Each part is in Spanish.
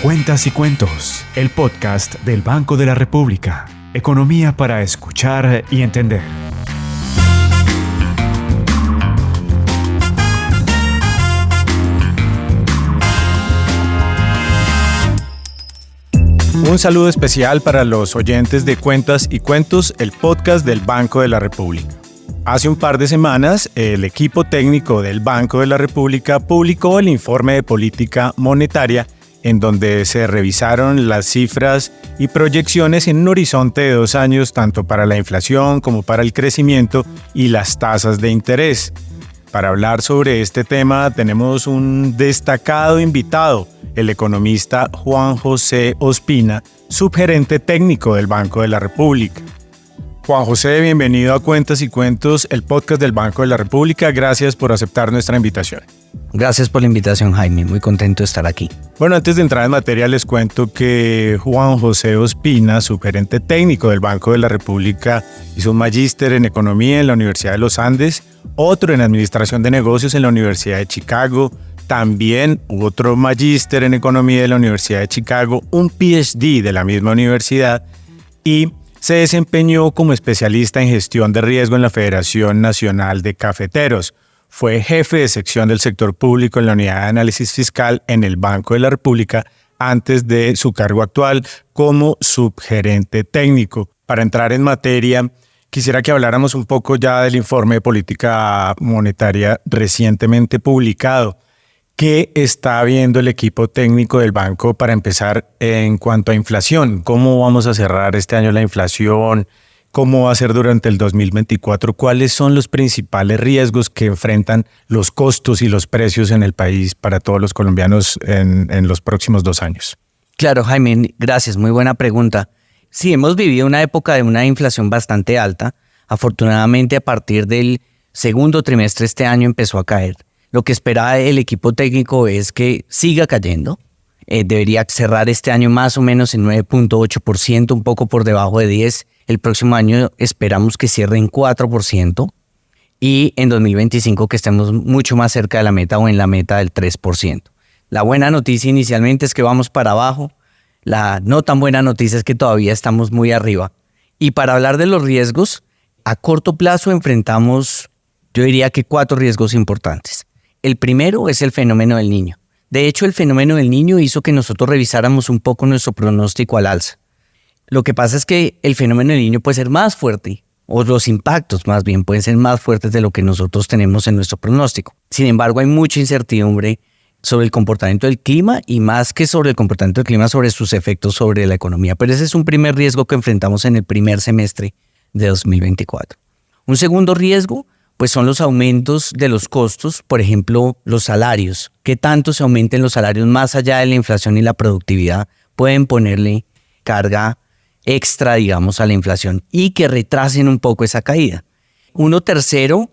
Cuentas y Cuentos, el podcast del Banco de la República. Economía para escuchar y entender. Un saludo especial para los oyentes de Cuentas y Cuentos, el podcast del Banco de la República. Hace un par de semanas, el equipo técnico del Banco de la República publicó el informe de política monetaria en donde se revisaron las cifras y proyecciones en un horizonte de 2 años tanto para la inflación como para el crecimiento y las tasas de interés. Para hablar sobre este tema tenemos un destacado invitado, el economista Juan José Ospina, subgerente técnico del Banco de la República. Juan José, bienvenido a Cuentas y Cuentos, el podcast del Banco de la República. Gracias por aceptar nuestra invitación. Gracias por la invitación, Jaime. Muy contento de estar aquí. Bueno, antes de entrar en materia, les cuento que Juan José Ospina, subgerente técnico del Banco de la República, hizo un magíster en Economía en la Universidad de los Andes, otro en Administración de Negocios en la Universidad de Chicago, también otro magíster en Economía de la Universidad de Chicago, un PhD de la misma universidad y se desempeñó como especialista en gestión de riesgo en la Federación Nacional de Cafeteros. Fue jefe de sección del sector público en la Unidad de Análisis Fiscal en el Banco de la República antes de su cargo actual como subgerente técnico. Para entrar en materia, quisiera que habláramos un poco ya del informe de política monetaria recientemente publicado. ¿Qué está viendo el equipo técnico del banco para empezar en cuanto a inflación? ¿Cómo vamos a cerrar este año la inflación? ¿Cómo va a ser durante el 2024? ¿Cuáles son los principales riesgos que enfrentan los costos y los precios en el país para todos los colombianos en los próximos 2 años? Claro, Jaime, gracias. Muy buena pregunta. Sí, hemos vivido una época de una inflación bastante alta. Afortunadamente, a partir del segundo trimestre este año empezó a caer. Lo que espera el equipo técnico es que siga cayendo. Debería cerrar este año más o menos en 9.8%, un poco por debajo de 10%. El próximo año esperamos que cierre en 4% y en 2025 que estemos mucho más cerca de la meta o en la meta del 3%. La buena noticia inicialmente es que vamos para abajo. La no tan buena noticia es que todavía estamos muy arriba. Y para hablar de los riesgos, a corto plazo enfrentamos, yo diría que 4 riesgos importantes. El primero es el fenómeno del Niño. De hecho, el fenómeno del Niño hizo que nosotros revisáramos un poco nuestro pronóstico al alza. Lo que pasa es que el fenómeno del Niño puede ser más fuerte, o los impactos más bien pueden ser más fuertes de lo que nosotros tenemos en nuestro pronóstico. Sin embargo, hay mucha incertidumbre sobre el comportamiento del clima y más que sobre el comportamiento del clima, sobre sus efectos sobre la economía. Pero ese es un primer riesgo que enfrentamos en el primer semestre de 2024. Un segundo riesgo, pues son los aumentos de los costos, por ejemplo, los salarios. ¿Qué tanto se aumenten los salarios más allá de la inflación y la productividad? Pueden ponerle carga extra, digamos, a la inflación y que retrasen un poco esa caída. Uno tercero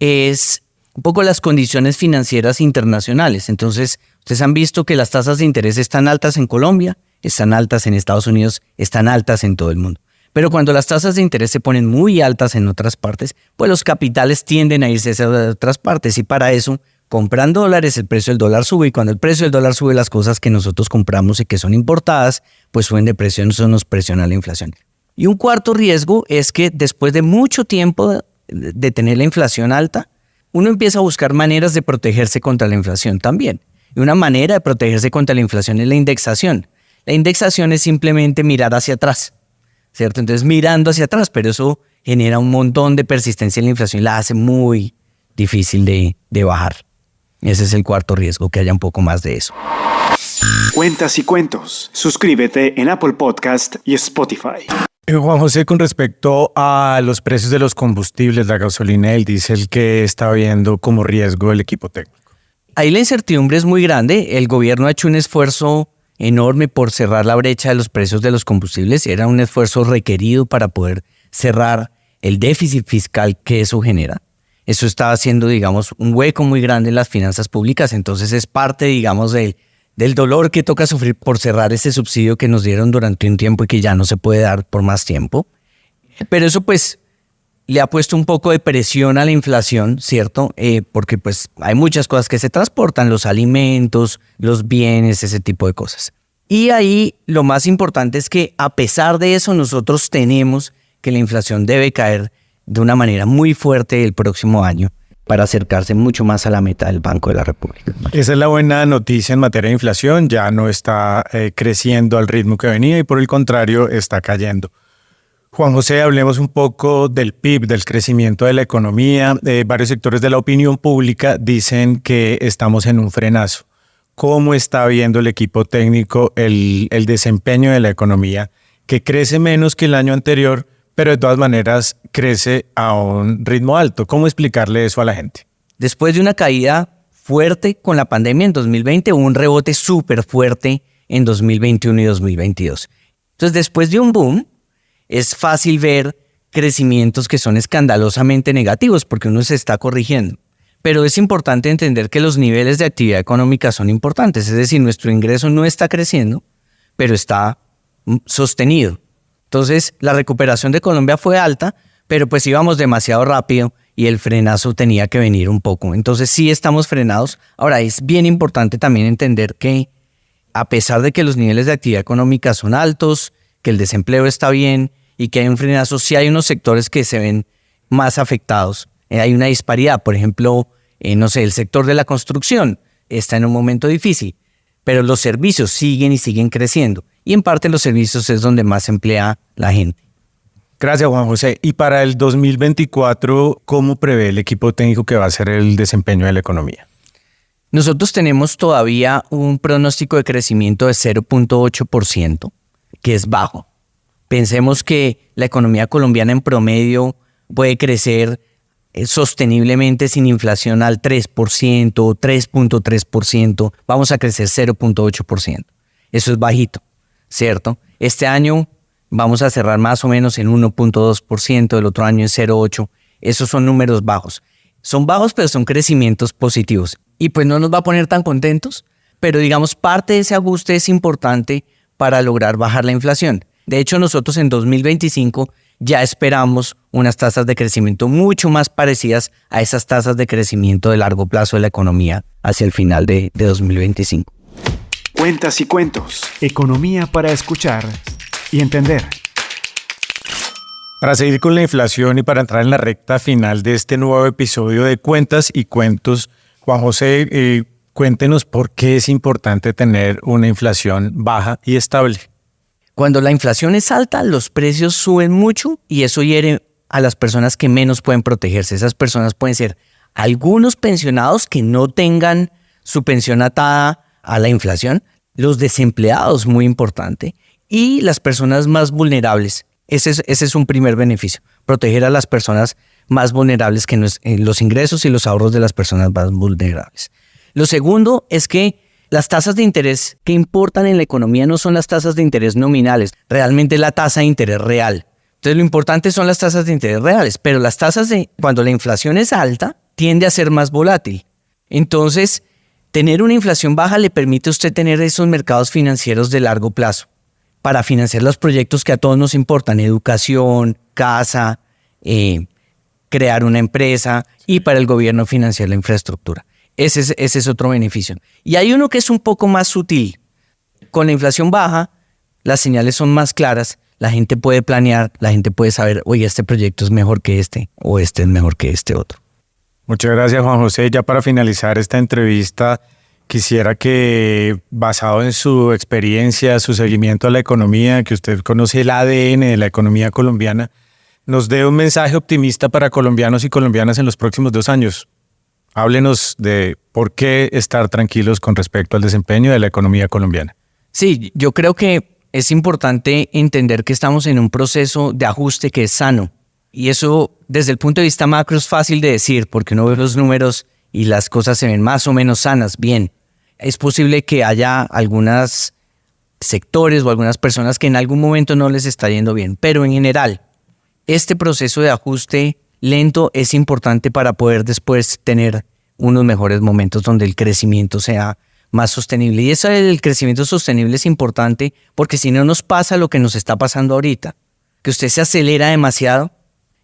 es un poco las condiciones financieras internacionales. Entonces, ustedes han visto que las tasas de interés están altas en Colombia, están altas en Estados Unidos, están altas en todo el mundo. Pero cuando las tasas de interés se ponen muy altas en otras partes, pues los capitales tienden a irse a otras partes y para eso, comprando dólares, el precio del dólar sube y cuando el precio del dólar sube, las cosas que nosotros compramos y que son importadas, pues suben de precio, eso nos presiona la inflación. Y un cuarto riesgo es que después de mucho tiempo de tener la inflación alta, uno empieza a buscar maneras de protegerse contra la inflación también. Y una manera de protegerse contra la inflación es la indexación. La indexación es simplemente mirar hacia atrás, ¿cierto? Entonces mirando hacia atrás, pero eso genera un montón de persistencia en la inflación y la hace muy difícil de bajar. Ese es el cuarto riesgo, que haya un poco más de eso. Cuentas y Cuentos. Suscríbete en Apple Podcast y Spotify. Juan José, con respecto a los precios de los combustibles, la gasolina y el diésel, ¿qué está viendo como riesgo el equipo técnico? Ahí la incertidumbre es muy grande. El gobierno ha hecho un esfuerzo enorme por cerrar la brecha de los precios de los combustibles. Era un esfuerzo requerido para poder cerrar el déficit fiscal que eso genera. Eso está haciendo, digamos, un hueco muy grande en las finanzas públicas. Entonces es parte, digamos, del dolor que toca sufrir por cerrar ese subsidio que nos dieron durante un tiempo y que ya no se puede dar por más tiempo. Pero eso pues le ha puesto un poco de presión a la inflación, ¿cierto? Porque pues hay muchas cosas que se transportan, los alimentos, los bienes, ese tipo de cosas. Y ahí lo más importante es que a pesar de eso nosotros tenemos que la inflación debe caer de una manera muy fuerte el próximo año para acercarse mucho más a la meta del Banco de la República. Esa es la buena noticia en materia de inflación, ya no está creciendo al ritmo que venía y por el contrario está cayendo. Juan José, hablemos un poco del PIB, del crecimiento de la economía. Varios sectores de la opinión pública dicen que estamos en un frenazo. ¿Cómo está viendo el equipo técnico el desempeño de la economía, que crece menos que el año anterior, pero de todas maneras crece a un ritmo alto? ¿Cómo explicarle eso a la gente? Después de una caída fuerte con la pandemia en 2020, hubo un rebote súper fuerte en 2021 y 2022. Entonces, después de un boom, es fácil ver crecimientos que son escandalosamente negativos porque uno se está corrigiendo. Pero es importante entender que los niveles de actividad económica son importantes. Es decir, nuestro ingreso no está creciendo, pero está sostenido. Entonces, la recuperación de Colombia fue alta, pero pues íbamos demasiado rápido y el frenazo tenía que venir un poco. Entonces, sí estamos frenados. Ahora, es bien importante también entender que a pesar de que los niveles de actividad económica son altos, que el desempleo está bien y que hay un frenazo, sí hay unos sectores que se ven más afectados. Hay una disparidad, por ejemplo, el sector de la construcción está en un momento difícil, pero los servicios siguen creciendo y en parte los servicios es donde más se emplea la gente. Gracias, Juan José. Y para el 2024, ¿cómo prevé el equipo técnico que va a ser el desempeño de la economía? Nosotros tenemos todavía un pronóstico de crecimiento de 0.8%, que es bajo. Pensemos que la economía colombiana en promedio puede crecer sosteniblemente sin inflación al 3%, 3.3%. Vamos a crecer 0.8%. Eso es bajito, ¿cierto? Este año vamos a cerrar más o menos en 1.2%, el otro año en 0.8%. Esos son números bajos. Son bajos, pero son crecimientos positivos. Y pues no nos va a poner tan contentos, pero digamos parte de ese ajuste es importante para lograr bajar la inflación. De hecho, nosotros en 2025 ya esperamos unas tasas de crecimiento mucho más parecidas a esas tasas de crecimiento de largo plazo de la economía hacia el final de 2025. Cuentas y cuentos. Economía para escuchar y entender. Para seguir con la inflación y para entrar en la recta final de este nuevo episodio de Cuentas y Cuentos, Juan José, cuéntenos por qué es importante tener una inflación baja y estable. Cuando la inflación es alta, los precios suben mucho y eso hiere a las personas que menos pueden protegerse. Esas personas pueden ser algunos pensionados que no tengan su pensión atada a la inflación, los desempleados, muy importante, y las personas más vulnerables. Ese es un primer beneficio, proteger a las personas más vulnerables, que los ingresos y los ahorros de las personas más vulnerables. Lo segundo es que las tasas de interés que importan en la economía no son las tasas de interés nominales, realmente es la tasa de interés real. Entonces lo importante son las tasas de interés reales, pero las tasas cuando la inflación es alta, tiende a ser más volátil. Entonces, tener una inflación baja le permite a usted tener esos mercados financieros de largo plazo para financiar los proyectos que a todos nos importan, educación, casa, crear una empresa y para el gobierno financiar la infraestructura. Ese es otro beneficio. Y hay uno que es un poco más sutil. Con la inflación baja, las señales son más claras, la gente puede planear, la gente puede saber, oye, este proyecto es mejor que este o este es mejor que este otro. Muchas gracias, Juan José. Ya para finalizar esta entrevista, quisiera que, basado en su experiencia, su seguimiento a la economía, que usted conoce el ADN de la economía colombiana, nos dé un mensaje optimista para colombianos y colombianas en los próximos 2 años. Háblenos de por qué estar tranquilos con respecto al desempeño de la economía colombiana. Sí, yo creo que es importante entender que estamos en un proceso de ajuste que es sano. Y eso, desde el punto de vista macro, es fácil de decir, porque uno ve los números y las cosas se ven más o menos sanas, bien. Es posible que haya algunos sectores o algunas personas que en algún momento no les está yendo bien, pero en general, este proceso de ajuste lento es importante para poder después tener unos mejores momentos donde el crecimiento sea más sostenible. Y eso del crecimiento sostenible es importante porque si no nos pasa lo que nos está pasando ahorita, que usted se acelera demasiado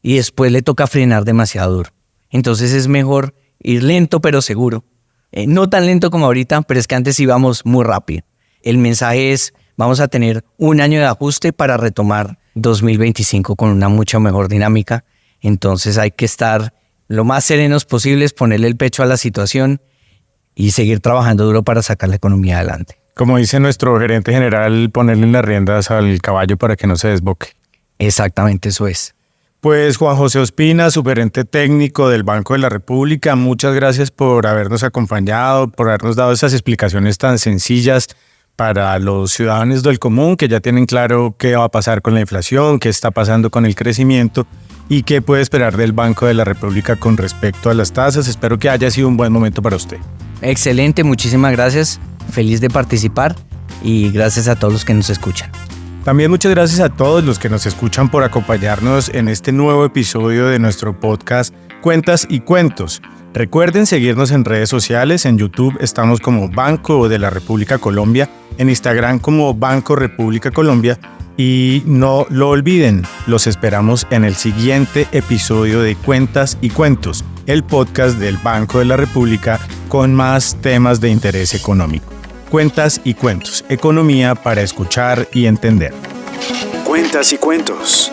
y después le toca frenar demasiado duro. Entonces es mejor ir lento pero seguro. No tan lento como ahorita, pero es que antes íbamos muy rápido. El mensaje es, vamos a tener un año de ajuste para retomar 2025 con una mucha mejor dinámica. Entonces hay que estar lo más serenos posibles, ponerle el pecho a la situación y seguir trabajando duro para sacar la economía adelante. Como dice nuestro gerente general, ponerle las riendas al caballo para que no se desboque. Exactamente, eso es. Pues Juan José Ospina, subgerente técnico del Banco de la República, muchas gracias por habernos acompañado, por habernos dado esas explicaciones tan sencillas para los ciudadanos del común que ya tienen claro qué va a pasar con la inflación, qué está pasando con el crecimiento y qué puede esperar del Banco de la República con respecto a las tasas. Espero que haya sido un buen momento para usted. Excelente, muchísimas gracias. Feliz de participar y gracias a todos los que nos escuchan. También muchas gracias a todos los que nos escuchan por acompañarnos en este nuevo episodio de nuestro podcast Cuentas y Cuentos. Recuerden seguirnos en redes sociales, en YouTube estamos como Banco de la República Colombia, en Instagram como Banco República Colombia y no lo olviden, los esperamos en el siguiente episodio de Cuentas y Cuentos, el podcast del Banco de la República con más temas de interés económico. Cuentas y Cuentos, economía para escuchar y entender. Cuentas y Cuentos.